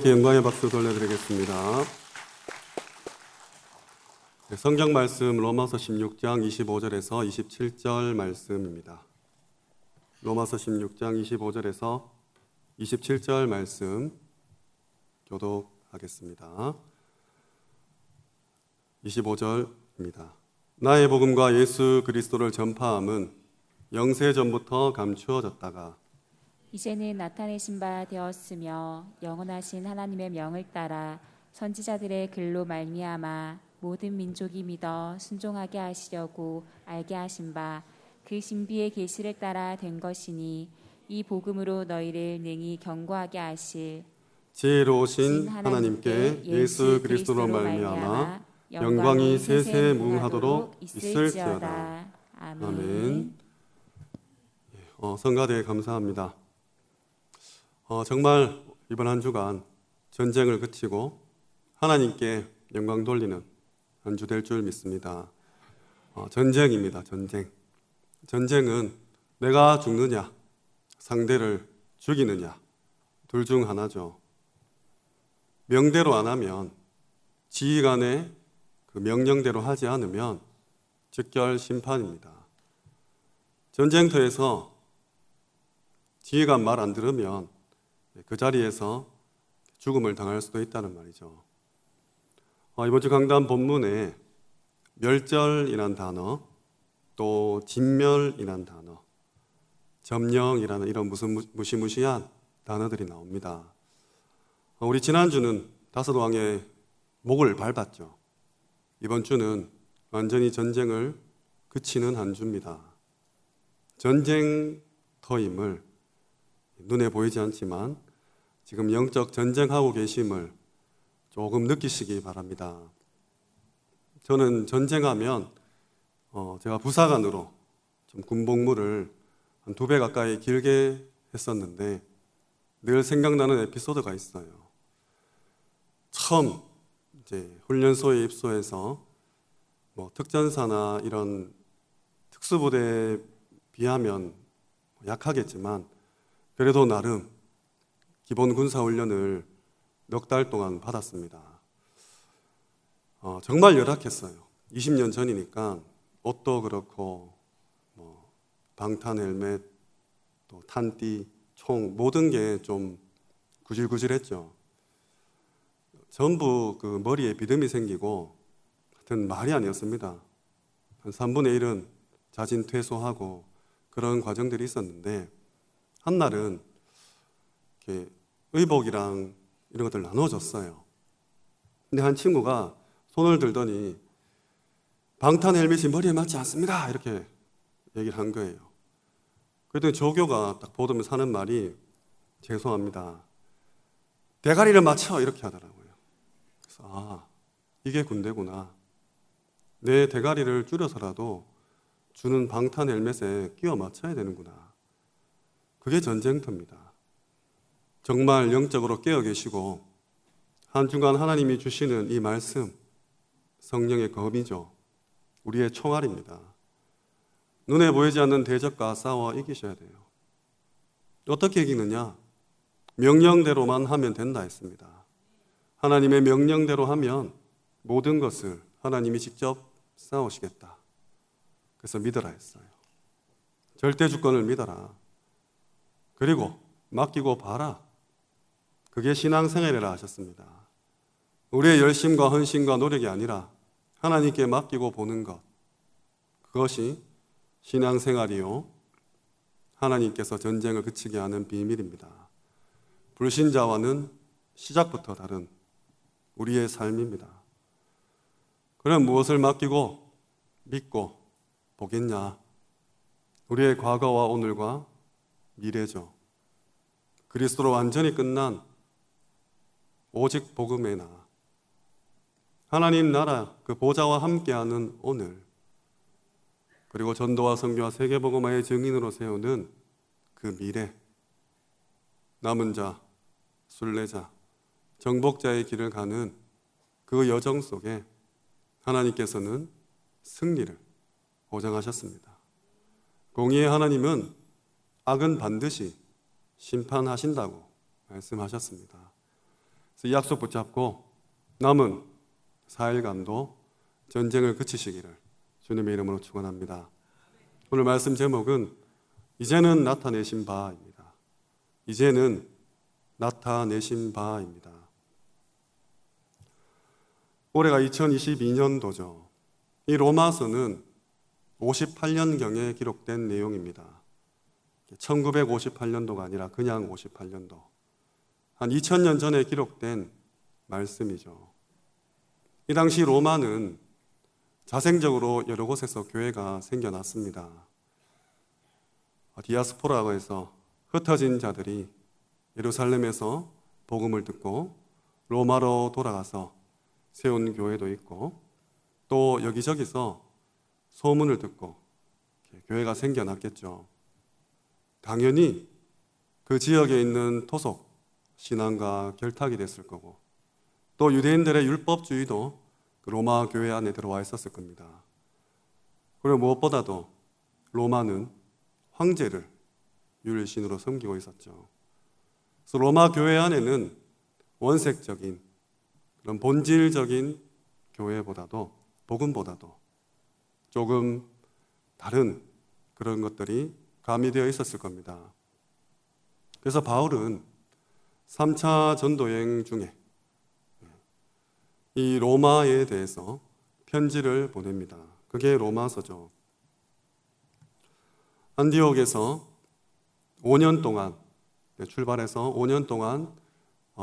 하나님께 영광의 박수 돌려드리겠습니다. 성경 말씀 로마서 16장 25절에서 27절 말씀입니다. 로마서 16장 25절에서 27절 말씀 교독하겠습니다. 25절입니다. 나의 복음과 예수 그리스도를 전파함은 영세 전부터 감추어졌다가 이제는 나타내신 바 되었으며 영원하신 하나님의 명을 따라 선지자들의 글로 말미암아 모든 민족이 믿어 순종하게 하시려고 알게 하신 바 그 신비의 계시를 따라 된 것이니 이 복음으로 너희를 능히 견고하게 하실 지혜로우신 하나님께 예수 그리스도로 말미암아 영광이 세세 무궁하도록 있을지어다. 아멘. 성가대에 감사합니다. 정말 이번 한 주간 전쟁을 그치고 하나님께 영광 돌리는 한 주 될 줄 믿습니다. 전쟁입니다. 전쟁은 내가 죽느냐 상대를 죽이느냐 둘 중 하나죠. 명대로 안 하면, 지휘관의 그 명령대로 하지 않으면 즉결 심판입니다. 전쟁터에서 지휘관 말 안 들으면 그 자리에서 죽음을 당할 수도 있다는 말이죠. 이번 주 강단 본문에 멸절이란 단어, 또 진멸이란 단어, 점령이라는 이런 무시무시한 단어들이 나옵니다. 우리 지난주는 다섯 왕의 목을 밟았죠. 이번 주는 완전히 전쟁을 그치는 한 주입니다. 전쟁터임을 눈에 보이지 않지만 지금 영적 전쟁하고 계심을 조금 느끼시기 바랍니다. 저는 전쟁하면 제가 부사관으로 좀 군복무를 한 2배 가까이 길게 했었는데 늘 생각나는 에피소드가 있어요. 처음 이제 훈련소에 입소해서 특전사나 이런 특수부대에 비하면 약하겠지만 그래도 나름 기본 군사훈련을 넉 달 동안 받았습니다. 정말 열악했어요. 20년 전이니까 옷도 그렇고 방탄 헬멧, 또 탄띠, 총 모든 게 좀 구질구질했죠. 전부 그 머리에 비듬이 생기고 하여튼 말이 아니었습니다. 한 3분의 1은 자진 퇴소하고 그런 과정들이 있었는데 한날은 이렇게 의복이랑 이런 것들 나눠줬어요. 근데 한 친구가 손을 들더니 방탄 헬멧이 머리에 맞지 않습니다 이렇게 얘기를 한 거예요. 그랬더니 조교가 딱 보더면서 하는 말이 죄송합니다, 대가리를 맞춰 이렇게 하더라고요. 그래서 이게 군대구나. 내 대가리를 줄여서라도 주는 방탄 헬멧에 끼워 맞춰야 되는구나. 그게 전쟁터입니다. 정말 영적으로 깨어 계시고 한 주간 하나님이 주시는 이 말씀, 성령의 검이죠. 우리의 총알입니다. 눈에 보이지 않는 대적과 싸워 이기셔야 돼요. 어떻게 이기느냐? 명령대로만 하면 된다 했습니다. 하나님의 명령대로 하면 모든 것을 하나님이 직접 싸우시겠다. 그래서 믿어라 했어요. 절대 주권을 믿어라. 그리고 맡기고 봐라. 그게 신앙생활이라 하셨습니다. 우리의 열심과 헌신과 노력이 아니라 하나님께 맡기고 보는 것, 그것이 신앙생활이요 하나님께서 전쟁을 그치게 하는 비밀입니다. 불신자와는 시작부터 다른 우리의 삶입니다. 그럼 무엇을 맡기고 믿고 보겠냐? 우리의 과거와 오늘과 미래죠. 그리스도로 완전히 끝난 오직 복음의 나, 하나님 나라 그 보좌와 함께하는 오늘, 그리고 전도와 선교와 세계복음화의 증인으로 세우는 그 미래, 남은 자, 순례자, 정복자의 길을 가는 그 여정 속에 하나님께서는 승리를 보장하셨습니다. 공의의 하나님은 악은 반드시 심판하신다고 말씀하셨습니다. 이 약속 붙잡고 남은 4일간도 전쟁을 그치시기를 주님의 이름으로 축원합니다. 오늘 말씀 제목은 이제는 나타내신 바입니다. 이제는 나타내신 바입니다. 올해가 2022년도죠. 이 로마서는 58년경에 기록된 내용입니다. 1958년도가 아니라 그냥 58년도. 한 2000년 전에 기록된 말씀이죠. 이 당시 로마는 자생적으로 여러 곳에서 교회가 생겨났습니다. 디아스포라고 해서 흩어진 자들이 예루살렘에서 복음을 듣고 로마로 돌아가서 세운 교회도 있고, 또 여기저기서 소문을 듣고 교회가 생겨났겠죠. 당연히 그 지역에 있는 토속 신앙과 결탁이 됐을 거고, 또 유대인들의 율법주의도 그 로마 교회 안에 들어와 있었을 겁니다. 그리고 무엇보다도 로마는 황제를 율신으로 섬기고 있었죠. 그래서 로마 교회 안에는 원색적인 그런 본질적인 교회보다도, 복음보다도 조금 다른 그런 것들이 가미되어 있었을 겁니다. 그래서 바울은 3차 전도여행 중에 이 로마에 대해서 편지를 보냅니다. 그게 로마서죠. 안디옥에서 5년 동안, 출발해서 5년 동안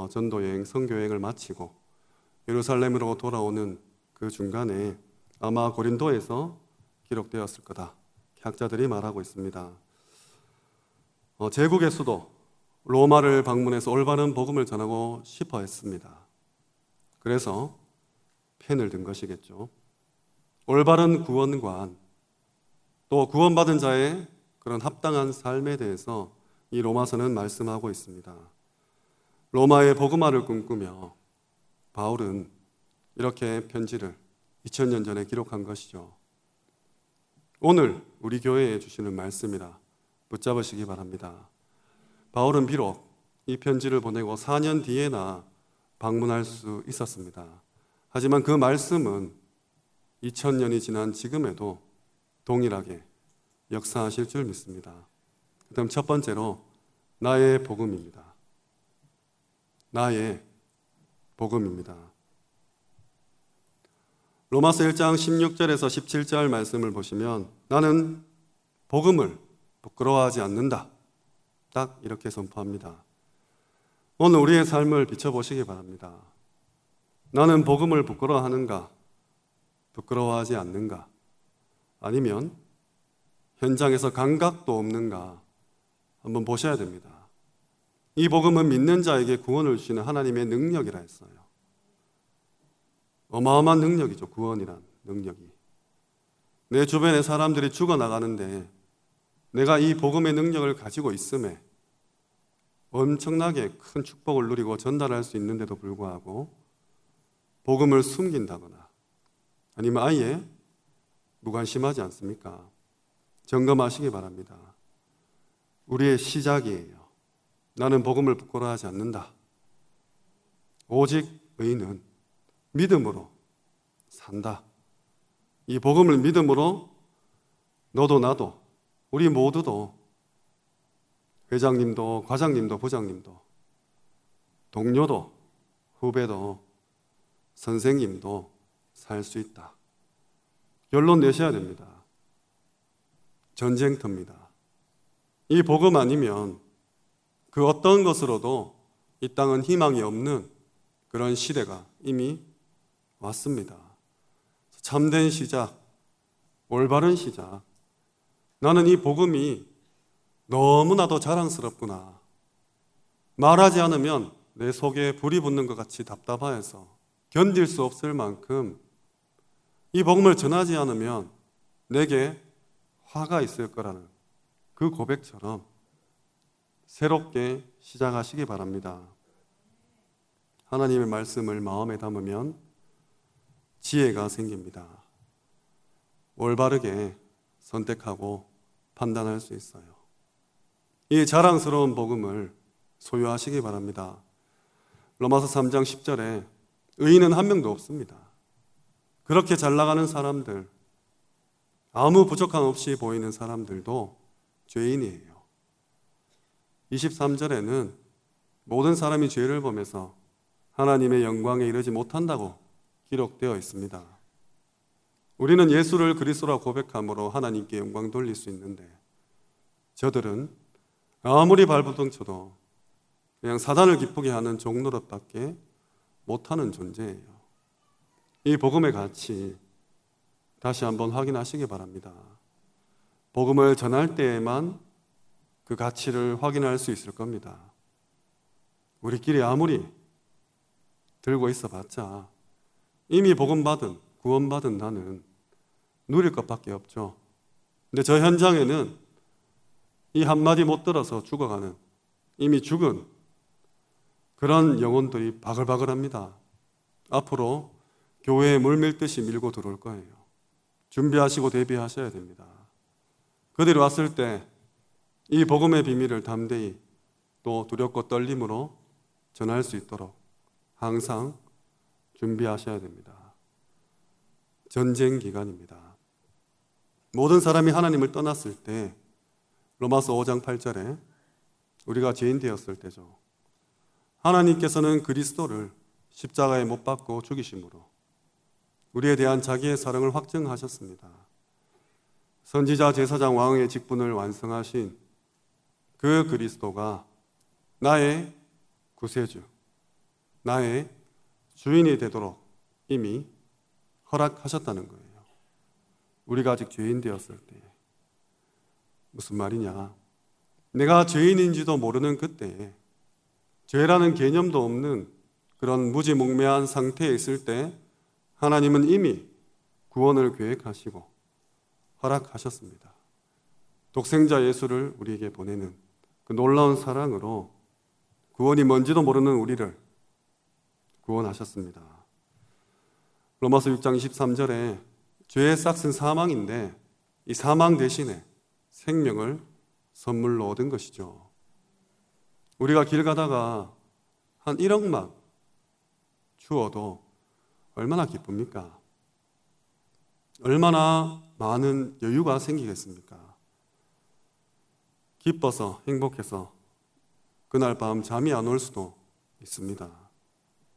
전도여행, 선교여행을 마치고 예루살렘으로 돌아오는 그 중간에 아마 고린도에서 기록되었을 거다, 학자들이 말하고 있습니다. 제국의 수도 로마를 방문해서 올바른 복음을 전하고 싶어 했습니다. 그래서 펜을 든 것이겠죠. 올바른 구원관, 또 구원받은 자의 그런 합당한 삶에 대해서 이 로마서는 말씀하고 있습니다. 로마의 복음화를 꿈꾸며 바울은 이렇게 편지를 2000년 전에 기록한 것이죠. 오늘 우리 교회에 주시는 말씀이라 붙잡으시기 바랍니다. 바울은 비록 이 편지를 보내고 4년 뒤에나 방문할 수 있었습니다. 하지만 그 말씀은 2000년이 지난 지금에도 동일하게 역사하실 줄 믿습니다. 그다음 첫 번째로 나의 복음입니다. 나의 복음입니다. 로마서 1장 16절에서 17절 말씀을 보시면 나는 복음을 부끄러워하지 않는다, 딱 이렇게 선포합니다. 오늘 우리의 삶을 비춰보시기 바랍니다. 나는 복음을 부끄러워하는가, 부끄러워하지 않는가, 아니면 현장에서 감각도 없는가 한번 보셔야 됩니다. 이 복음은 믿는 자에게 구원을 주시는 하나님의 능력이라 했어요. 어마어마한 능력이죠. 구원이란 능력이. 내 주변의 사람들이 죽어나가는데 내가 이 복음의 능력을 가지고 있음에 엄청나게 큰 축복을 누리고 전달할 수 있는데도 불구하고 복음을 숨긴다거나 아니면 아예 무관심하지 않습니까? 점검하시기 바랍니다. 우리의 시작이에요. 나는 복음을 부끄러워하지 않는다. 오직 의인은 믿음으로 산다. 이 복음을 믿음으로 너도 나도 우리 모두도, 회장님도 과장님도 부장님도 동료도 후배도 선생님도 살 수 있다. 결론 내셔야 됩니다. 전쟁터입니다. 이 복음 아니면 그 어떤 것으로도 이 땅은 희망이 없는 그런 시대가 이미 왔습니다. 참된 시작, 올바른 시작. 나는 이 복음이 너무나도 자랑스럽구나. 말하지 않으면 내 속에 불이 붙는 것 같이 답답해서 견딜 수 없을 만큼 이 복음을 전하지 않으면 내게 화가 있을 거라는 그 고백처럼 새롭게 시작하시기 바랍니다. 하나님의 말씀을 마음에 담으면 지혜가 생깁니다. 올바르게 선택하고 판단할 수 있어요. 이 자랑스러운 복음을 소유하시기 바랍니다. 로마서 3장 10절에 의인은 한 명도 없습니다. 그렇게 잘 나가는 사람들, 아무 부족함 없이 보이는 사람들도 죄인이에요. 23절에는 모든 사람이 죄를 범해서 하나님의 영광에 이르지 못한다고 기록되어 있습니다. 우리는 예수를 그리스도라 고백함으로 하나님께 영광 돌릴 수 있는데 저들은 아무리 발버둥 쳐도 그냥 사단을 기쁘게 하는 종노릇밖에 못하는 존재예요. 이 복음의 가치 다시 한번 확인하시기 바랍니다. 복음을 전할 때에만 그 가치를 확인할 수 있을 겁니다. 우리끼리 아무리 들고 있어 봤자 이미 복음받은, 구원받은 나는 누릴 것밖에 없죠. 근데 저 현장에는 이 한마디 못 들어서 죽어가는, 이미 죽은 그런 영혼들이 바글바글합니다. 앞으로 교회에 물밀듯이 밀고 들어올 거예요. 준비하시고 대비하셔야 됩니다. 그들이 왔을 때 이 복음의 비밀을 담대히 또 두렵고 떨림으로 전할 수 있도록 항상 준비하셔야 됩니다. 전쟁 기간입니다. 모든 사람이 하나님을 떠났을 때 로마서 5장 8절에 우리가 죄인 되었을 때죠. 하나님께서는 그리스도를 십자가에 못 박고 죽이심으로 우리에 대한 자기의 사랑을 확증하셨습니다. 선지자, 제사장, 왕의 직분을 완성하신 그 그리스도가 나의 구세주, 나의 주인이 되도록 이미 허락하셨다는 거예요. 우리가 아직 죄인 되었을 때. 무슨 말이냐? 내가 죄인인지도 모르는 그때에 죄라는 개념도 없는 그런 무지몽매한 상태에 있을 때 하나님은 이미 구원을 계획하시고 허락하셨습니다. 독생자 예수를 우리에게 보내는 그 놀라운 사랑으로 구원이 뭔지도 모르는 우리를 구원하셨습니다. 로마서 6장 23절에 죄의 싹은 사망인데 이 사망 대신에 생명을 선물로 얻은 것이죠. 우리가 길 가다가 한 1억만 주어도 얼마나 기쁩니까? 얼마나 많은 여유가 생기겠습니까? 기뻐서 행복해서 그날 밤 잠이 안 올 수도 있습니다.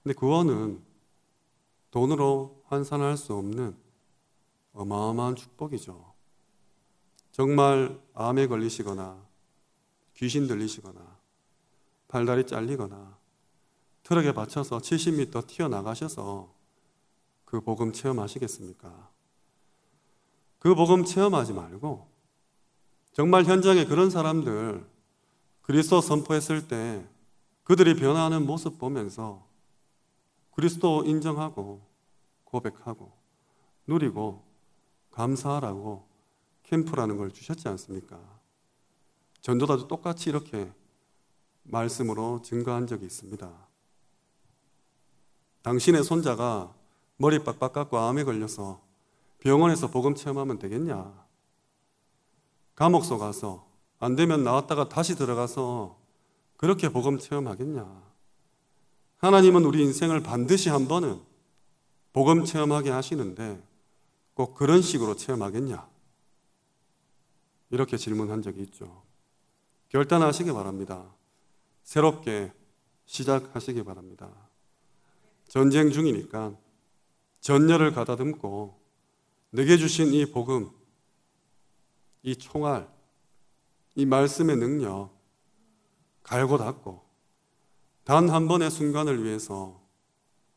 근데 구원은 돈으로 환산할 수 없는 어마어마한 축복이죠. 정말 암에 걸리시거나 귀신 들리시거나 팔다리 잘리거나 트럭에 받쳐서 70m 튀어나가셔서 그 복음 체험하시겠습니까? 그 복음 체험하지 말고 정말 현장에 그런 사람들 그리스도 선포했을 때 그들이 변화하는 모습 보면서 그리스도 인정하고 고백하고 누리고 감사하라고 캠프라는 걸 주셨지 않습니까? 전도자도 똑같이 이렇게 말씀으로 증거한 적이 있습니다. 당신의 손자가 머리 빡빡 깎고 암에 걸려서 병원에서 복음 체험하면 되겠냐? 감옥소 가서 안 되면 나왔다가 다시 들어가서 그렇게 복음 체험하겠냐? 하나님은 우리 인생을 반드시 한 번은 복음 체험하게 하시는데 꼭 그런 식으로 체험하겠냐? 이렇게 질문한 적이 있죠. 결단하시기 바랍니다. 새롭게 시작하시기 바랍니다. 전쟁 중이니까 전열을 가다듬고 내게 주신 이 복음, 이 총알, 이 말씀의 능력 갈고 닦고 단 한 번의 순간을 위해서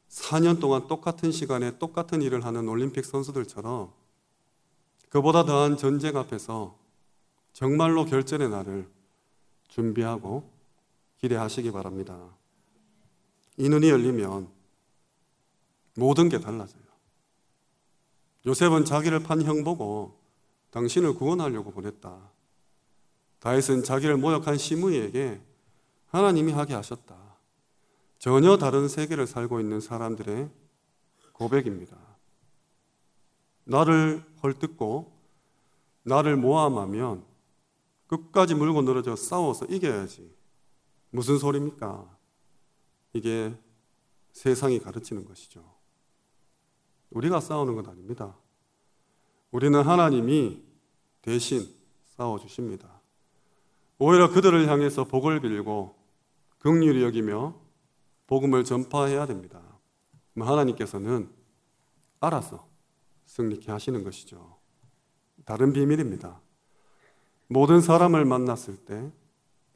4년 동안 똑같은 시간에 똑같은 일을 하는 올림픽 선수들처럼 그보다 더한 전쟁 앞에서 정말로 결전의 날을 준비하고 기대하시기 바랍니다. 이 눈이 열리면 모든 게 달라져요. 요셉은 자기를 판 형 보고 당신을 구원하려고 보냈다. 다윗은 자기를 모욕한 시므이에게 하나님이 하게 하셨다. 전혀 다른 세계를 살고 있는 사람들의 고백입니다. 나를 헐뜯고 나를 모함하면 끝까지 물고 늘어져 싸워서 이겨야지. 무슨 소리입니까? 이게 세상이 가르치는 것이죠. 우리가 싸우는 것 아닙니다. 우리는 하나님이 대신 싸워주십니다. 오히려 그들을 향해서 복을 빌고 긍휼히 여기며 복음을 전파해야 됩니다. 하나님께서는 알아서 승리케 하시는 것이죠. 다른 비밀입니다. 모든 사람을 만났을 때,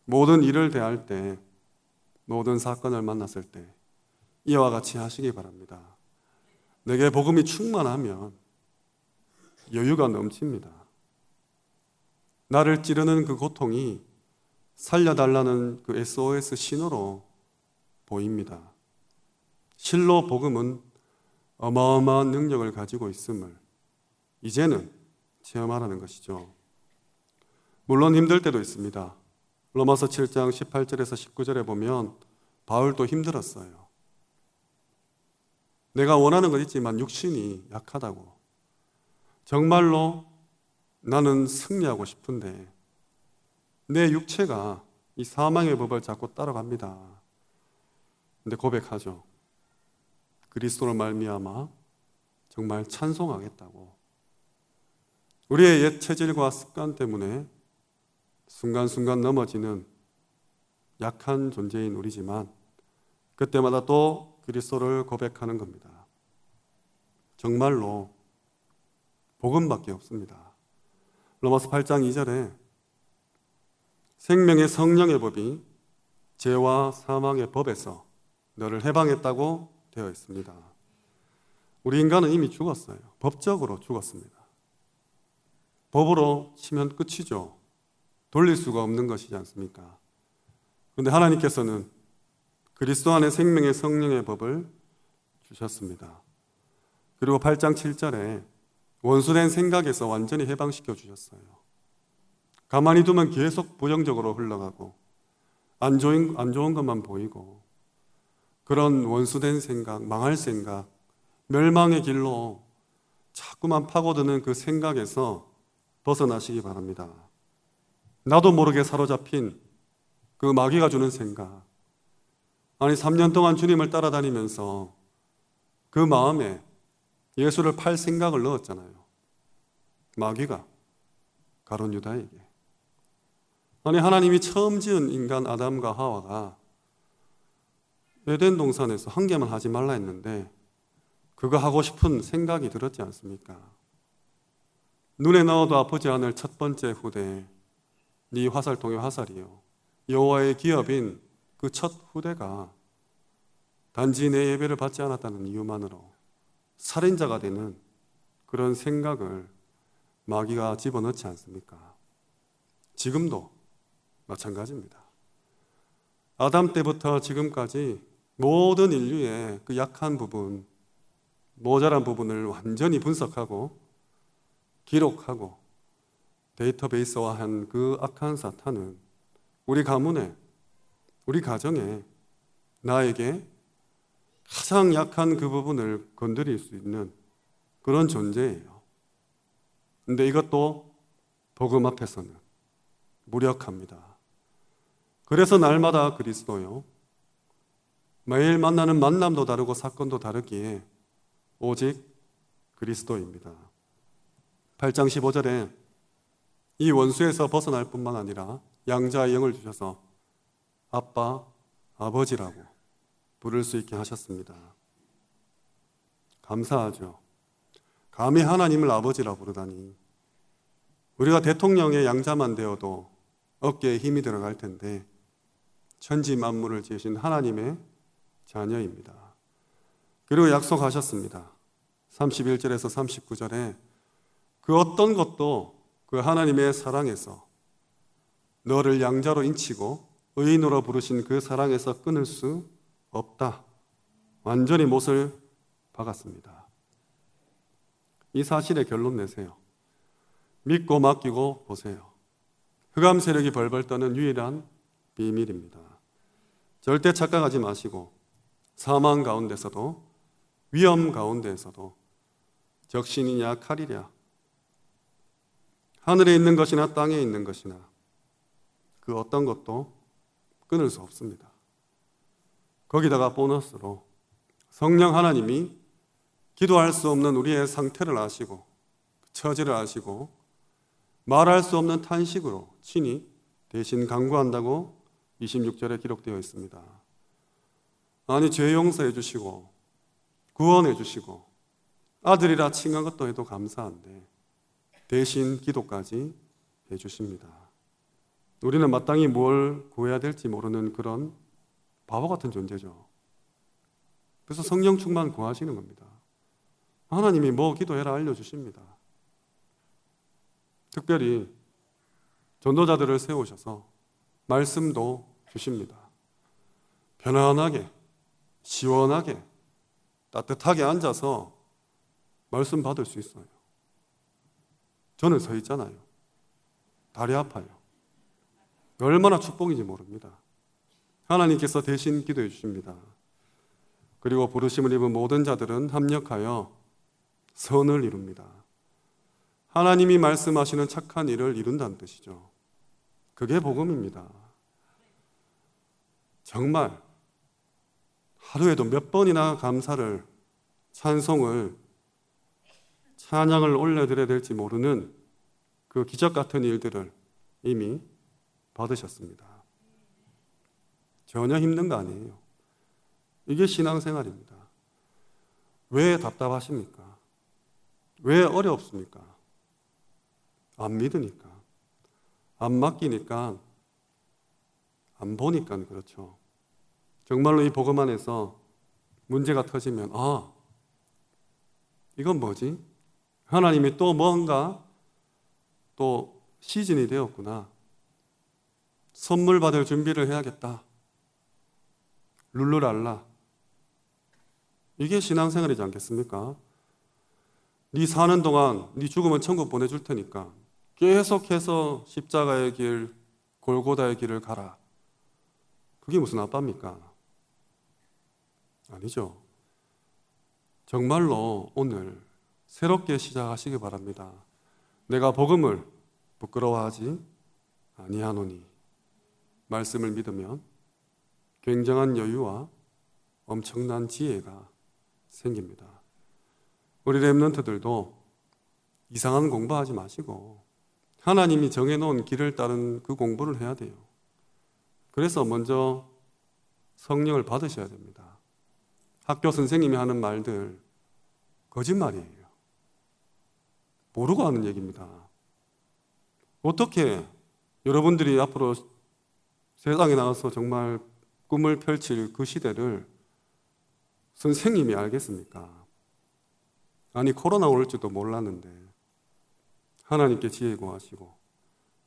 모든 일을 대할 때, 모든 사건을 만났을 때 이와 같이 하시기 바랍니다. 내게 복음이 충만하면 여유가 넘칩니다. 나를 찌르는 그 고통이 살려달라는 그 SOS 신호로 보입니다. 실로 복음은 어마어마한 능력을 가지고 있음을 이제는 체험하라는 것이죠. 물론 힘들 때도 있습니다. 로마서 7장 18절에서 19절에 보면 바울도 힘들었어요. 내가 원하는 건 있지만 육신이 약하다고. 정말로 나는 승리하고 싶은데 내 육체가 이 사망의 법을 자꾸 따라갑니다. 근데 고백하죠. 그리스도로 말미암아 정말 찬송하겠다고. 우리의 옛 체질과 습관 때문에 순간순간 넘어지는 약한 존재인 우리지만 그때마다 또 그리스도를 고백하는 겁니다. 정말로 복음밖에 없습니다. 로마서 8장 2절에 생명의 성령의 법이 죄와 사망의 법에서 너를 해방했다고 되어 있습니다. 우리 인간은 이미 죽었어요. 법적으로 죽었습니다. 법으로 치면 끝이죠. 돌릴 수가 없는 것이지 않습니까? 그런데 하나님께서는 그리스도 안에 생명의 성령의 법을 주셨습니다. 그리고 8장 7절에 원수된 생각에서 완전히 해방시켜 주셨어요. 가만히 두면 계속 부정적으로 흘러가고 안 좋은 것만 보이고 그런 원수된 생각, 망할 생각, 멸망의 길로 자꾸만 파고드는 그 생각에서 벗어나시기 바랍니다. 나도 모르게 사로잡힌 그 마귀가 주는 생각. 아니 3년 동안 주님을 따라다니면서 그 마음에 예수를 팔 생각을 넣었잖아요. 마귀가 가룟 유다에게. 아니 하나님이 처음 지은 인간 아담과 하와가 에덴 동산에서 한 개만 하지 말라 했는데 그거 하고 싶은 생각이 들었지 않습니까? 눈에 넣어도 아프지 않을 첫 번째 후대, 네 화살통의 화살이요 여호와의 기업인 그 첫 후대가 단지 내 예배를 받지 않았다는 이유만으로 살인자가 되는 그런 생각을 마귀가 집어넣지 않습니까? 지금도 마찬가지입니다. 아담 때부터 지금까지 모든 인류의 그 약한 부분, 모자란 부분을 완전히 분석하고 기록하고 데이터베이스화한 그 악한 사탄은 우리 가문에, 우리 가정에 나에게 가장 약한 그 부분을 건드릴 수 있는 그런 존재예요. 근데 이것도 복음 앞에서는 무력합니다. 그래서 날마다 그리스도요. 매일 만나는 만남도 다르고 사건도 다르기에 오직 그리스도입니다. 8장 15절에 이 원수에서 벗어날 뿐만 아니라 양자의 영을 주셔서 아빠, 아버지라고 부를 수 있게 하셨습니다. 감사하죠. 감히 하나님을 아버지라 부르다니. 우리가 대통령의 양자만 되어도 어깨에 힘이 들어갈 텐데 천지 만물을 지으신 하나님의 자녀입니다. 그리고 약속하셨습니다. 31절에서 39절에 그 어떤 것도 그 하나님의 사랑에서 너를 양자로 인치고 의인으로 부르신 그 사랑에서 끊을 수 없다. 완전히 못을 박았습니다. 이 사실에 결론 내세요. 믿고 맡기고 보세요. 흑암 세력이 벌벌 떠는 유일한 비밀입니다. 절대 착각하지 마시고 사망 가운데서도 위험 가운데에서도 적신이냐 칼이랴 하늘에 있는 것이나 땅에 있는 것이나 그 어떤 것도 끊을 수 없습니다. 거기다가 보너스로 성령 하나님이 기도할 수 없는 우리의 상태를 아시고 처지를 아시고 말할 수 없는 탄식으로 친히 대신 간구한다고 26절에 기록되어 있습니다. 아니 죄 용서해 주시고 구원해 주시고 아들이라 칭한 것도 해도 감사한데 대신 기도까지 해 주십니다. 우리는 마땅히 뭘 구해야 될지 모르는 그런 바보 같은 존재죠. 그래서 성령 충만 구하시는 겁니다. 하나님이 뭐 기도해라 알려주십니다. 특별히 전도자들을 세우셔서 말씀도 주십니다. 편안하게, 시원하게, 따뜻하게 앉아서 말씀 받을 수 있어요. 저는 서 있잖아요. 다리 아파요. 얼마나 축복인지 모릅니다. 하나님께서 대신 기도해 주십니다. 그리고 부르심을 입은 모든 자들은 합력하여 선을 이룹니다. 하나님이 말씀하시는 착한 일을 이룬다는 뜻이죠. 그게 복음입니다. 정말 하루에도 몇 번이나 감사를, 찬송을, 찬양을 올려드려야 될지 모르는 그 기적 같은 일들을 이미 받으셨습니다. 전혀 힘든 거 아니에요. 이게 신앙생활입니다. 왜 답답하십니까? 왜 어렵습니까? 안 믿으니까, 안 맡기니까, 안 보니까 그렇죠. 정말로 이 복음 안에서 문제가 터지면 이건 뭐지? 하나님이 또 뭔가 또 시즌이 되었구나. 선물 받을 준비를 해야겠다. 룰루랄라. 이게 신앙생활이지 않겠습니까? 네 사는 동안 네 죽으면 천국 보내줄 테니까 계속해서 십자가의 길, 골고다의 길을 가라. 그게 무슨 아빠입니까? 아니죠. 정말로 오늘 새롭게 시작하시기 바랍니다. 내가 복음을 부끄러워하지 아니하노니 말씀을 믿으면 굉장한 여유와 엄청난 지혜가 생깁니다. 우리 렘넌트들도 이상한 공부하지 마시고 하나님이 정해놓은 길을 따른 그 공부를 해야 돼요. 그래서 먼저 성령을 받으셔야 됩니다. 학교 선생님이 하는 말들 거짓말이에요. 모르고 하는 얘기입니다. 어떻게 여러분들이 앞으로 세상에 나가서 정말 꿈을 펼칠 그 시대를 선생님이 알겠습니까? 아니 코로나 올지도 몰랐는데 하나님께 지혜 구하시고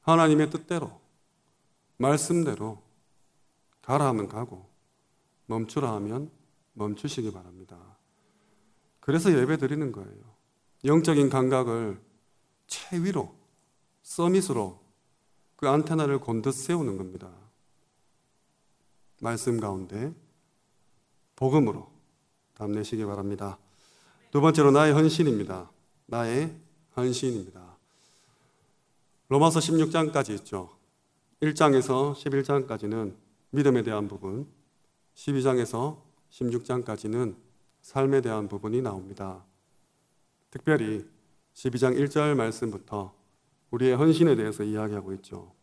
하나님의 뜻대로 말씀대로 가라 하면 가고 멈추라 하면 멈추시기 바랍니다. 그래서 예배 드리는 거예요. 영적인 감각을 최위로 서밋으로 그 안테나를 곤듯 세우는 겁니다. 말씀 가운데 복음으로 답내시기 바랍니다. 두 번째로 나의 헌신입니다. 나의 헌신입니다. 로마서 16장까지 있죠. 1장에서 11장까지는 믿음에 대한 부분, 12장에서 16장까지는 삶에 대한 부분이 나옵니다. 특별히 12장 1절 말씀부터 우리의 헌신에 대해서 이야기하고 있죠.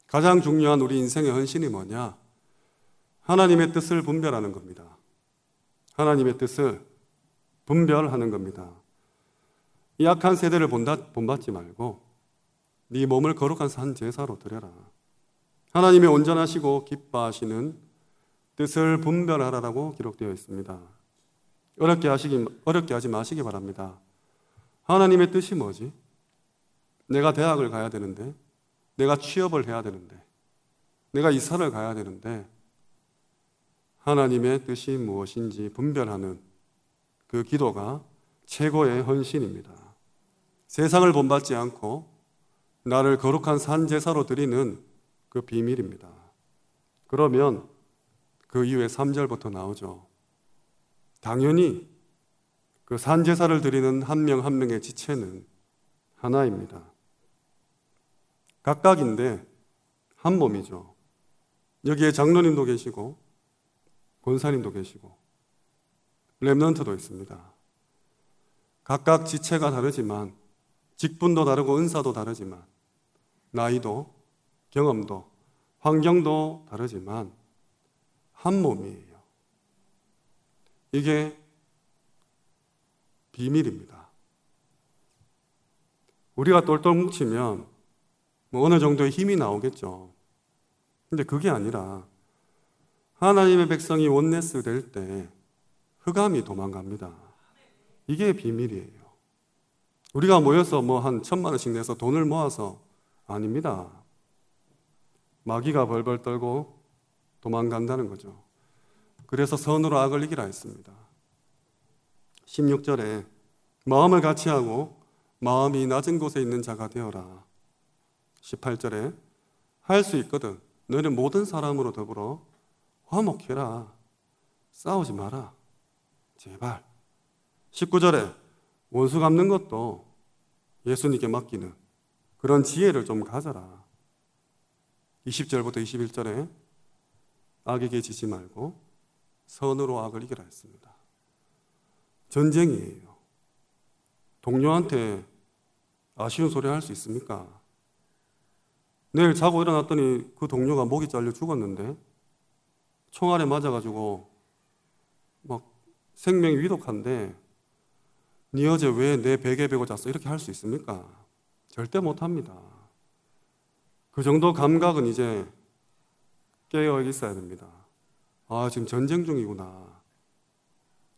가장 중요한 우리 인생의 헌신이 뭐냐? 하나님의 뜻을 분별하는 겁니다. 하나님의 뜻을 분별하는 겁니다. 이 악한 세대를 본받지 말고 네 몸을 거룩한 산 제사로 드려라. 하나님의 온전하시고 기뻐하시는 뜻을 분별하라라고 기록되어 있습니다. 어렵게 하지 마시기 바랍니다. 하나님의 뜻이 뭐지? 내가 대학을 가야 되는데, 내가 취업을 해야 되는데, 내가 이사를 가야 되는데, 하나님의 뜻이 무엇인지 분별하는 그 기도가 최고의 헌신입니다. 세상을 본받지 않고 나를 거룩한 산 제사로 드리는 그 비밀입니다. 그러면 그 이후에 3절부터 나오죠. 당연히 그 산 제사를 드리는 한 명 한 명의 지체는 하나입니다. 각각인데 한 몸이죠. 여기에 장로님도 계시고 권사님도 계시고 렘넌트도 있습니다. 각각 지체가 다르지만, 직분도 다르고 은사도 다르지만, 나이도 경험도 환경도 다르지만 한 몸이에요. 이게 비밀입니다. 우리가 똘똘 뭉치면 뭐 어느 정도의 힘이 나오겠죠. 근데 그게 아니라 하나님의 백성이 원네스 될 때 흑암이 도망갑니다. 이게 비밀이에요. 우리가 모여서 뭐 한 1,000만 원씩 내서 돈을 모아서 아닙니다. 마귀가 벌벌 떨고 도망간다는 거죠. 그래서 선으로 악을 이기라 했습니다. 16절에 마음을 같이 하고 마음이 낮은 곳에 있는 자가 되어라. 18절에 할 수 있거든 너희는 모든 사람으로 더불어 화목해라. 싸우지 마라. 제발. 19절에 원수 갚는 것도 예수님께 맡기는 그런 지혜를 좀 가져라. 20절부터 21절에 악에게 지지 말고 선으로 악을 이기라 했습니다. 전쟁이에요. 동료한테 아쉬운 소리 할 수 있습니까? 내일 자고 일어났더니 그 동료가 목이 잘려 죽었는데 총알에 맞아가지고 막 생명이 위독한데 네 어제 왜 내 베개 베고 잤어? 이렇게 할 수 있습니까? 절대 못합니다. 그 정도 감각은 이제 깨어 있어야 됩니다. 아, 지금 전쟁 중이구나.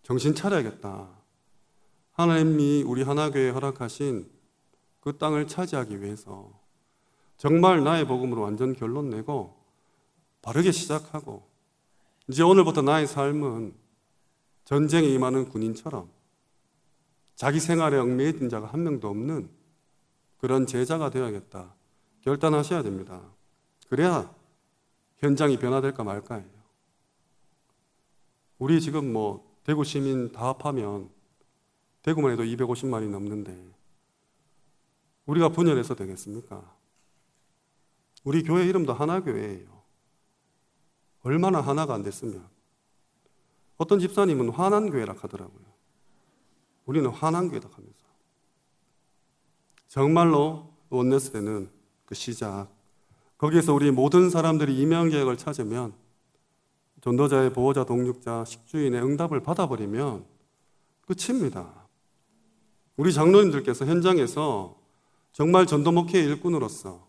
정신 차려야겠다. 하나님이 우리 하나교회에 허락하신 그 땅을 차지하기 위해서 정말 나의 복음으로 완전 결론 내고 바르게 시작하고 이제 오늘부터 나의 삶은 전쟁에 임하는 군인처럼 자기 생활에 얽매여진 자가 한 명도 없는 그런 제자가 되어야겠다. 결단하셔야 됩니다. 그래야 현장이 변화될까 말까예요. 우리 지금 뭐 대구 시민 다 합하면 대구만 해도 250만이 넘는데 우리가 분열해서 되겠습니까? 우리 교회 이름도 하나교회예요. 얼마나 하나가 안 됐으면. 어떤 집사님은 화난교회라 하더라고요. 우리는 화난교회다 하면서. 정말로 원네스 되는 그 시작, 거기에서 우리 모든 사람들이 이명계획을 찾으면 전도자의 보호자, 동력자, 식주인의 응답을 받아버리면 끝입니다. 우리 장로님들께서 현장에서 정말 전도목회의 일꾼으로서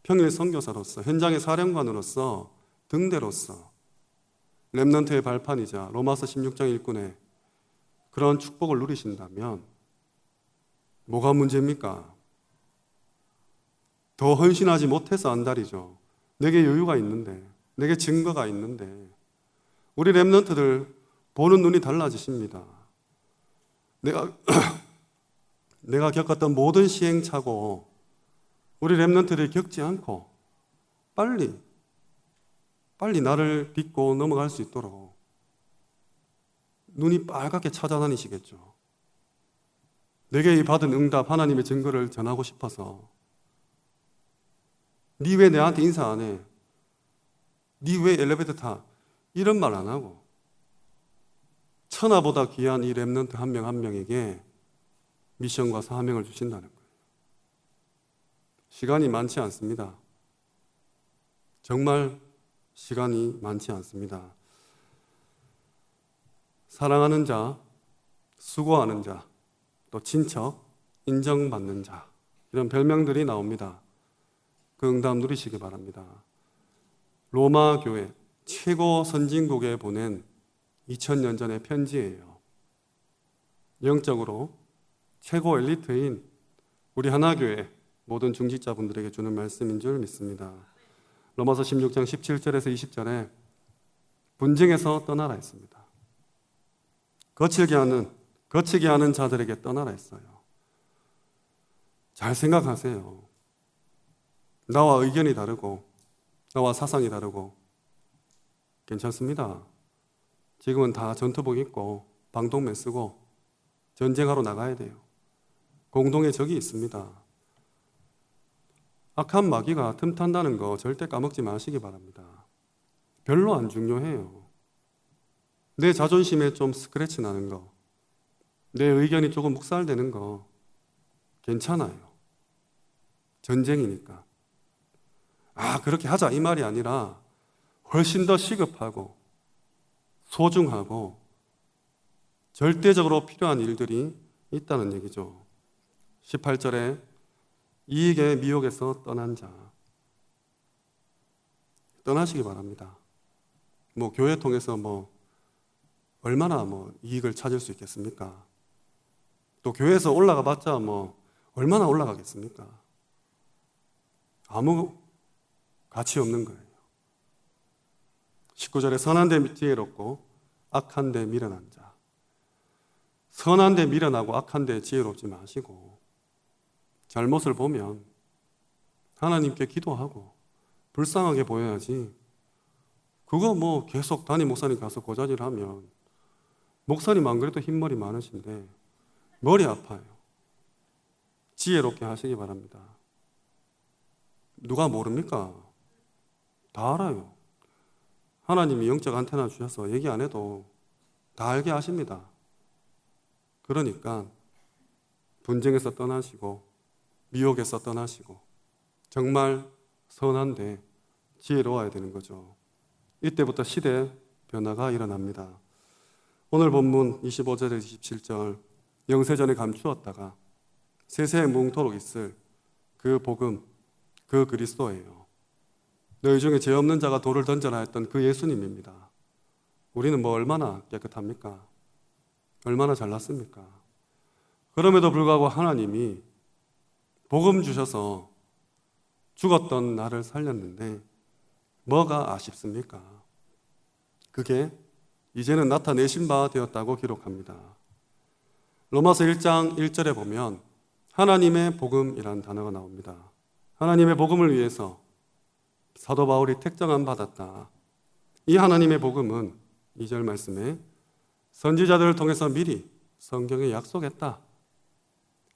평일 선교사로서 현장의 사령관으로서 등대로서 렘넌트의 발판이자 로마서 16장 일꾼의 그런 축복을 누리신다면 뭐가 문제입니까? 더 헌신하지 못해서 안달이죠. 내게 여유가 있는데, 내게 증거가 있는데 우리 렘넌트들 보는 눈이 달라지십니다. 내가 겪었던 모든 시행착오 우리 렘넌트들이 겪지 않고 빨리 나를 딛고 넘어갈 수 있도록 눈이 빨갛게 찾아다니시겠죠. 내게 이 받은 응답 하나님의 증거를 전하고 싶어서 니 왜 내한테 인사 안 해? 니 왜 엘리베이터 타? 이런 말 안 하고 천하보다 귀한 이 렘넌트 한 명 한 명에게 미션과 사명을 주신다는 거예요. 시간이 많지 않습니다. 정말 시간이 많지 않습니다. 사랑하는 자, 수고하는 자, 또 친척, 인정받는 자 이런 별명들이 나옵니다. 그 응답 누리시기 바랍니다. 로마 교회 최고 선진국에 보낸 2000년 전의 편지예요. 영적으로 최고 엘리트인 우리 하나교회 모든 중직자분들에게 주는 말씀인 줄 믿습니다. 로마서 16장 17절에서 20절에 분쟁에서 떠나라 했습니다. 거칠게 하는 자들에게 떠나라 했어요. 잘 생각하세요. 나와 의견이 다르고 나와 사상이 다르고 괜찮습니다. 지금은 다 전투복 입고 방독면 쓰고 전쟁하러 나가야 돼요. 공동의 적이 있습니다. 악한 마귀가 틈탄다는 거 절대 까먹지 마시기 바랍니다. 별로 안 중요해요. 내 자존심에 좀 스크래치 나는 거, 내 의견이 조금 묵살되는 거 괜찮아요. 전쟁이니까. 그렇게 하자 이 말이 아니라 훨씬 더 시급하고 소중하고 절대적으로 필요한 일들이 있다는 얘기죠. 18절에 이익의 미혹에서 떠난 자. 떠나시기 바랍니다. 교회 통해서 얼마나 이익을 찾을 수 있겠습니까? 또 교회에서 올라가 봤자 얼마나 올라가겠습니까? 아무 가치 없는 거예요. 19절에 선한 데 지혜롭고 악한 데 미련한 자. 선한 데 미련하고 악한 데 지혜롭지 마시고 잘못을 보면 하나님께 기도하고 불쌍하게 보여야지. 그거 계속 담임 목사님 가서 고자질하면 목사님 안 그래도 흰머리 많으신데 머리 아파요. 지혜롭게 하시기 바랍니다. 누가 모릅니까? 다 알아요. 하나님이 영적 안테나 주셔서 얘기 안 해도 다 알게 하십니다. 그러니까 분쟁에서 떠나시고 미혹에서 떠나시고 정말 선한데 지혜로워야 되는 거죠. 이때부터 시대 변화가 일어납니다. 오늘 본문 25절에서 27절 영세전에 감추었다가 세세에 뭉토록 있을 그 복음, 그 그리스도예요. 너희 중에 죄 없는 자가 돌을 던져라 했던 그 예수님입니다. 우리는 얼마나 깨끗합니까? 얼마나 잘났습니까? 그럼에도 불구하고 하나님이 복음 주셔서 죽었던 나를 살렸는데 뭐가 아쉽습니까? 그게 이제는 나타내신 바 되었다고 기록합니다. 로마서 1장 1절에 보면 하나님의 복음이라는 단어가 나옵니다. 하나님의 복음을 위해서 사도 바울이 택정함 받았다. 이 하나님의 복음은 2절 말씀에 선지자들을 통해서 미리 성경에 약속했다.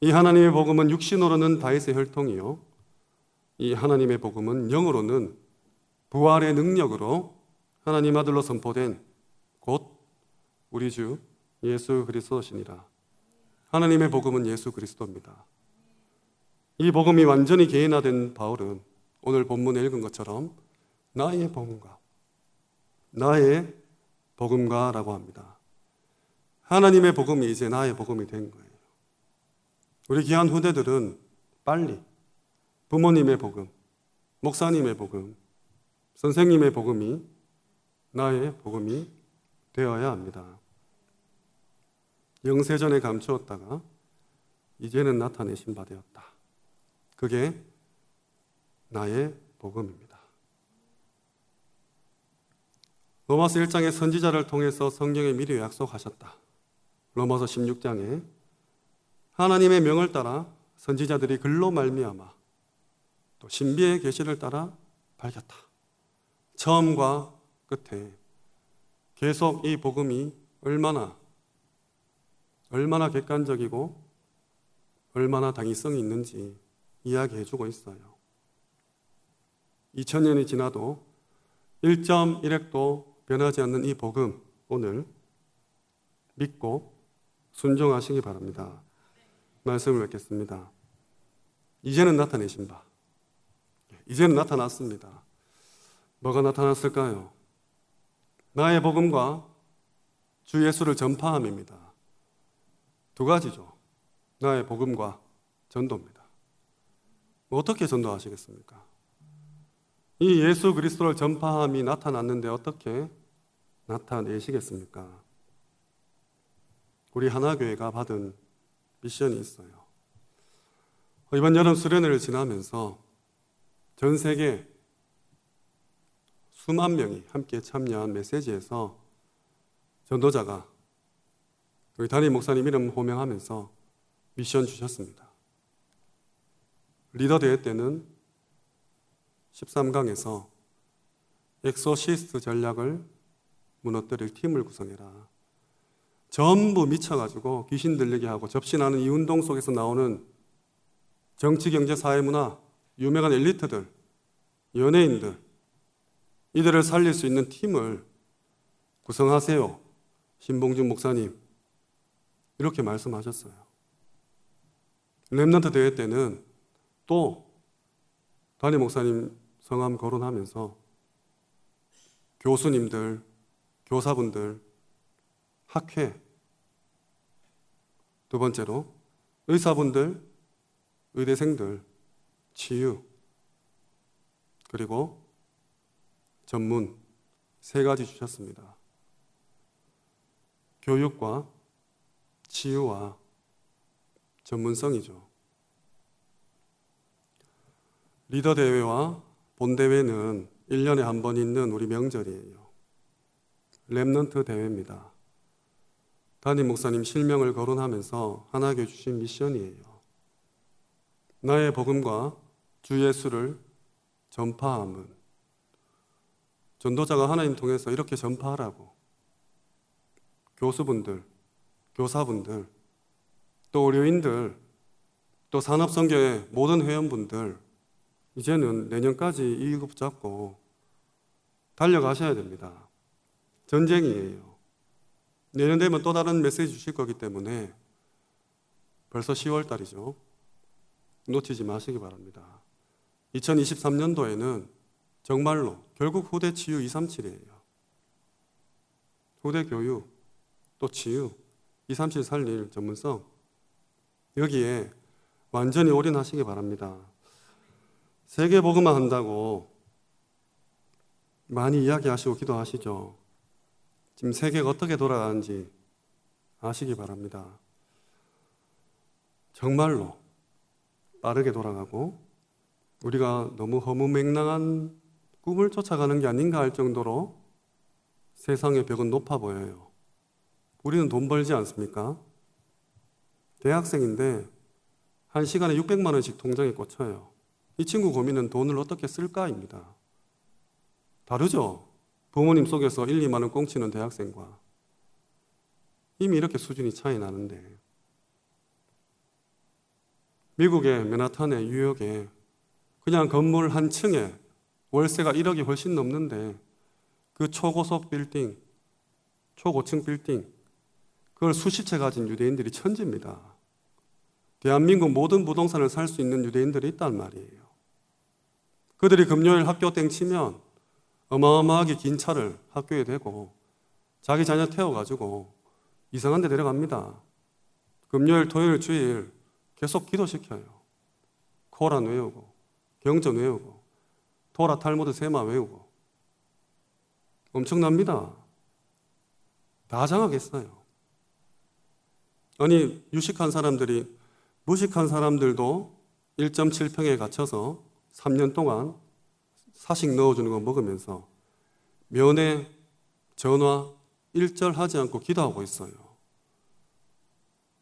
이 하나님의 복음은 육신으로는 다윗의 혈통이요. 이 하나님의 복음은 영으로는 부활의 능력으로 하나님 아들로 선포된 곧 우리 주 예수 그리스도시니라. 하나님의 복음은 예수 그리스도입니다. 이 복음이 완전히 개인화된 바울은 오늘 본문에 읽은 것처럼 나의 복음과 나의 복음과라고 합니다. 하나님의 복음이 이제 나의 복음이 된 거예요. 우리 귀한 후대들은 빨리 부모님의 복음, 목사님의 복음, 선생님의 복음이 나의 복음이 되어야 합니다. 영세전에 감추었다가 이제는 나타내신 바 되었다. 그게 나의 복음입니다. 로마서 1장의 선지자를 통해서 성경에 미리 약속하셨다. 로마서 16장에 하나님의 명을 따라 선지자들이 글로 말미암아 또 신비의 계시를 따라 밝혔다. 처음과 끝에 계속 이 복음이 얼마나 객관적이고 얼마나 당위성이 있는지 이야기해주고 있어요. 2000년이 지나도 1.1핵도 변하지 않는 이 복음, 오늘 믿고 순종하시기 바랍니다. 말씀을 맺겠습니다. 이제는 나타내신 바, 이제는 나타났습니다. 뭐가 나타났을까요? 나의 복음과 주 예수를 전파함입니다. 두 가지죠. 나의 복음과 전도입니다. 어떻게 전도하시겠습니까? 이 예수 그리스도를 전파함이 나타났는데 어떻게 나타내시겠습니까? 우리 하나교회가 받은 미션이 있어요. 이번 여름 수련회를 지나면서 전 세계 수만 명이 함께 참여한 메시지에서 전도자가 우리 담임 목사님 이름 호명하면서 미션 주셨습니다. 리더 대회 때는 13강에서 엑소시스트 전략을 무너뜨릴 팀을 구성해라. 전부 미쳐가지고 귀신 들리게 하고 접신하는 이 운동 속에서 나오는 정치, 경제, 사회, 문화, 유명한 엘리트들, 연예인들, 이들을 살릴 수 있는 팀을 구성하세요. 신봉준 목사님 이렇게 말씀하셨어요. 렘넌트 대회 때는 또 담임 목사님 성함 거론하면서 교수님들, 교사분들, 학회, 두 번째로 의사분들, 의대생들, 치유, 그리고 전문 세 가지 주셨습니다. 교육과 치유와 전문성이죠. 리더 대회와 본 대회는 1년에 한 번 있는 우리 명절이에요. 렘넌트 대회입니다. 담임 목사님 실명을 거론하면서 하나교회 주신 미션이에요. 나의 복음과 주 예수를 전파함은, 전도자가 하나님 통해서 이렇게 전파하라고 교수분들, 교사분들, 또 의료인들, 또 산업선교의 모든 회원분들 이제는 내년까지 이 급 잡고 달려가셔야 됩니다. 전쟁이에요. 내년 되면 또 다른 메시지 주실 거기 때문에 벌써 10월 달이죠. 놓치지 마시기 바랍니다. 2023년도에는 정말로 결국 후대 치유 237이에요. 후대 교육, 또 치유, 237 살릴 전문성, 여기에 완전히 올인하시기 바랍니다. 세계 복음화 한다고 많이 이야기하시고 기도하시죠. 지금 세계가 어떻게 돌아가는지 아시기 바랍니다. 정말로 빠르게 돌아가고 우리가 너무 허무맹랑한 꿈을 쫓아가는 게 아닌가 할 정도로 세상의 벽은 높아 보여요. 우리는 돈 벌지 않습니까? 대학생인데 한 시간에 600만 원씩 통장에 꽂혀요. 이 친구 고민은 돈을 어떻게 쓸까입니다. 다르죠? 부모님 속에서 1, 2만 원 꽁치는 대학생과 이미 이렇게 수준이 차이 나는데, 미국의 맨하탄의 뉴욕에 그냥 건물 한 층에 월세가 1억이 훨씬 넘는데 그 초고속 빌딩, 초고층 빌딩, 그걸 수십 채 가진 유대인들이 천지입니다. 대한민국 모든 부동산을 살 수 있는 유대인들이 있단 말이에요. 그들이 금요일 학교 땡 치면 어마어마하게 긴 차를 학교에 대고 자기 자녀 태워가지고 이상한 데 데려갑니다. 금요일, 토요일, 주일 계속 기도시켜요. 코란 외우고 경전 외우고 토라, 탈무드, 세마 외우고 엄청납니다. 다 장하겠어요. 아니, 유식한 사람들이 무식한 사람들도 1.7평에 갇혀서 3년 동안 사식 넣어주는 거 먹으면서 면회, 전화 일절하지 않고 기도하고 있어요.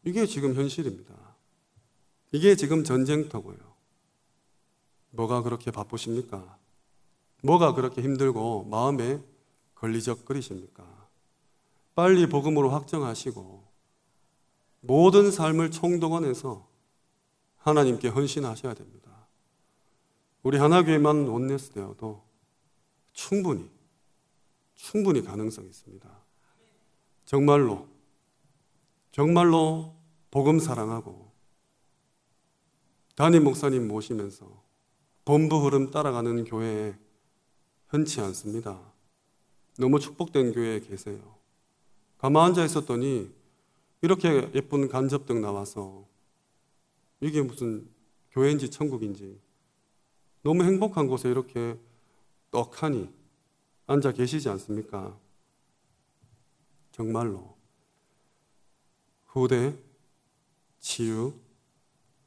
이게 지금 현실입니다. 이게 지금 전쟁터고요. 뭐가 그렇게 바쁘십니까? 뭐가 그렇게 힘들고 마음에 걸리적거리십니까? 빨리 복음으로 확정하시고 모든 삶을 총동원해서 하나님께 헌신하셔야 됩니다. 우리 하나교회만 원네스 되어도 충분히 가능성이 있습니다. 정말로 복음 사랑하고 담임 목사님 모시면서 본부 흐름 따라가는 교회에 흔치 않습니다. 너무 축복된 교회에 계세요. 가만 앉아 있었더니 이렇게 예쁜 간접등 나와서 이게 무슨 교회인지 천국인지 너무 행복한 곳에 이렇게 떡하니 앉아 계시지 않습니까? 정말로 후대 치유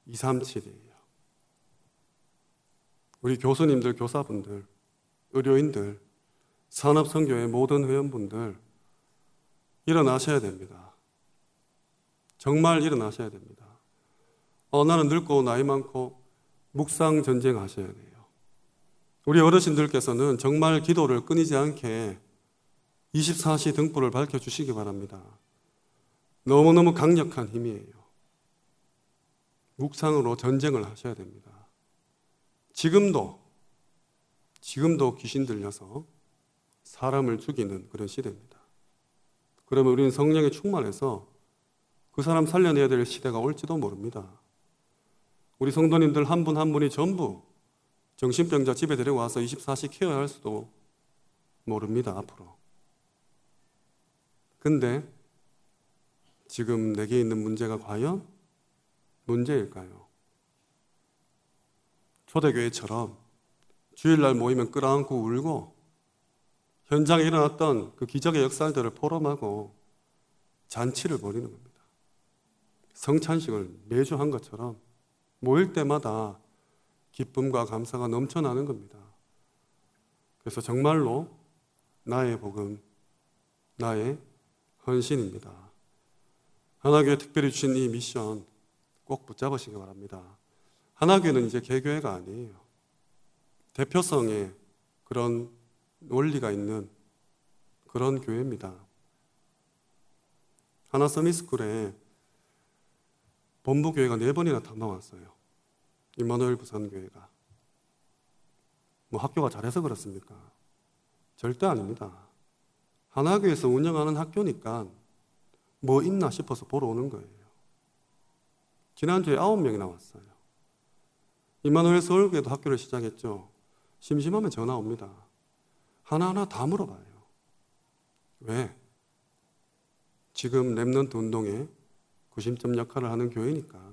237이에요. 우리 교수님들, 교사분들, 의료인들, 산업선교의 모든 회원분들 일어나셔야 됩니다. 정말 일어나셔야 됩니다. 나는 늙고 나이 많고 묵상 전쟁 하셔야 돼요. 우리 어르신들께서는 정말 기도를 끊이지 않게 24시 등불을 밝혀주시기 바랍니다. 너무너무 강력한 힘이에요. 묵상으로 전쟁을 하셔야 됩니다. 지금도 귀신 들려서 사람을 죽이는 그런 시대입니다. 그러면 우리는 성령에 충만해서 그 사람 살려내야 될 시대가 올지도 모릅니다. 우리 성도님들 한 분 한 분이 전부 정신병자 집에 데리고 와서 24시 케어할 수도 모릅니다, 앞으로. 근데 지금 내게 있는 문제가 과연 문제일까요? 초대교회처럼 주일날 모이면 끌어안고 울고 현장에 일어났던 그 기적의 역사들을 포럼하고 잔치를 벌이는 겁니다. 성찬식을 매주 한 것처럼 모일 때마다 기쁨과 감사가 넘쳐나는 겁니다. 그래서 정말로 나의 복음, 나의 헌신입니다. 하나교회 특별히 주신 이 미션 꼭 붙잡으시기 바랍니다. 하나교회는 이제 개교회가 아니에요. 대표성의 그런 원리가 있는 그런 교회입니다. 하나 서밋스쿨에 본부교회가 4번이나 탐방왔어요. 임마누엘 부산교회가. 뭐 학교가 잘해서 그렇습니까? 절대 아닙니다. 하나교회에서 운영하는 학교니까 뭐 있나 싶어서 보러 오는 거예요. 지난주에 9명이 나왔어요. 임마누엘 서울교회도 학교를 시작했죠. 심심하면 전화 옵니다. 하나하나 다 물어봐요. 왜? 지금 렘넌트 운동의 구심점 역할을 하는 교회니까.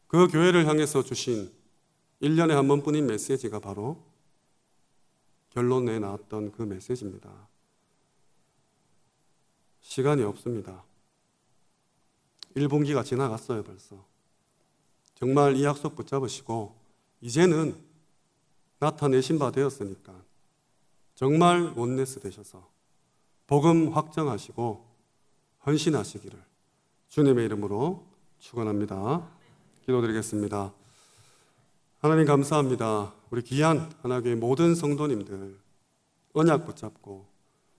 그 교회를 향해서 주신 1년에 한 번뿐인 메시지가 바로 결론내에 나왔던 그 메시지입니다. 시간이 없습니다. 1분기가 지나갔어요, 벌써. 정말 이 약속 붙잡으시고 이제는 나타내신 바 되었으니까 정말 원네스 되셔서 복음 확정하시고 헌신하시기를 주님의 이름으로 축원합니다. 기도드리겠습니다. 하나님 감사합니다. 우리 귀한 하나교회 모든 성도님들 언약 붙잡고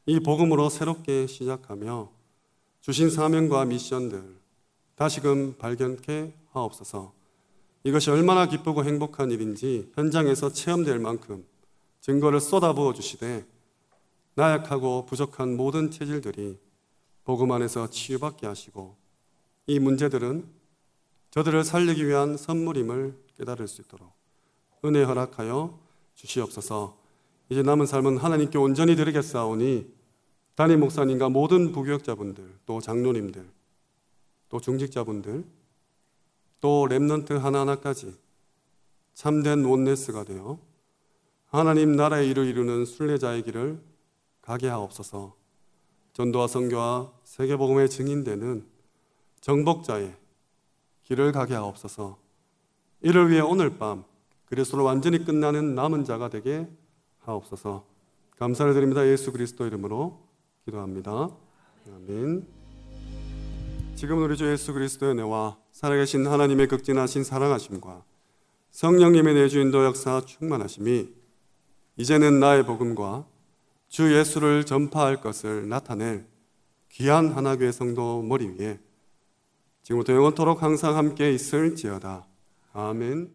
이 복음으로 새롭게 시작하며 주신 사명과 미션들 다시금 발견케 하옵소서. 이것이 얼마나 기쁘고 행복한 일인지 현장에서 체험될 만큼 증거를 쏟아부어 주시되 나약하고 부족한 모든 체질들이 복음 안에서 치유받게 하시고 이 문제들은 저들을 살리기 위한 선물임을 깨달을 수 있도록 은혜 허락하여 주시옵소서. 이제 남은 삶은 하나님께 온전히 드리겠사오니 담임 목사님과 모든 부교역자분들, 또 장로님들, 또 중직자분들, 또 렘넌트 하나하나까지 참된 원네스가 되어 하나님 나라의 일을 이루는 순례자의 길을 가게 하옵소서. 전도와 선교와 세계복음의 증인되는 정복자의 길을 가게 하옵소서. 이를 위해 오늘 밤 그리스도로 완전히 끝나는 남은 자가 되게 하옵소서. 감사를 드립니다. 예수 그리스도 이름으로 기도합니다. 아멘. 지금 우리 주 예수 그리스도의 은혜와 살아계신 하나님의 극진하신 사랑하심과 성령님의 내주 인도 역사 충만하심이 이제는 나의 복음과 주 예수를 전파할 것을 나타낼 귀한 하나교회 성도 머리 위에 지금부터 영원토록 항상 함께 있을지어다. 아멘.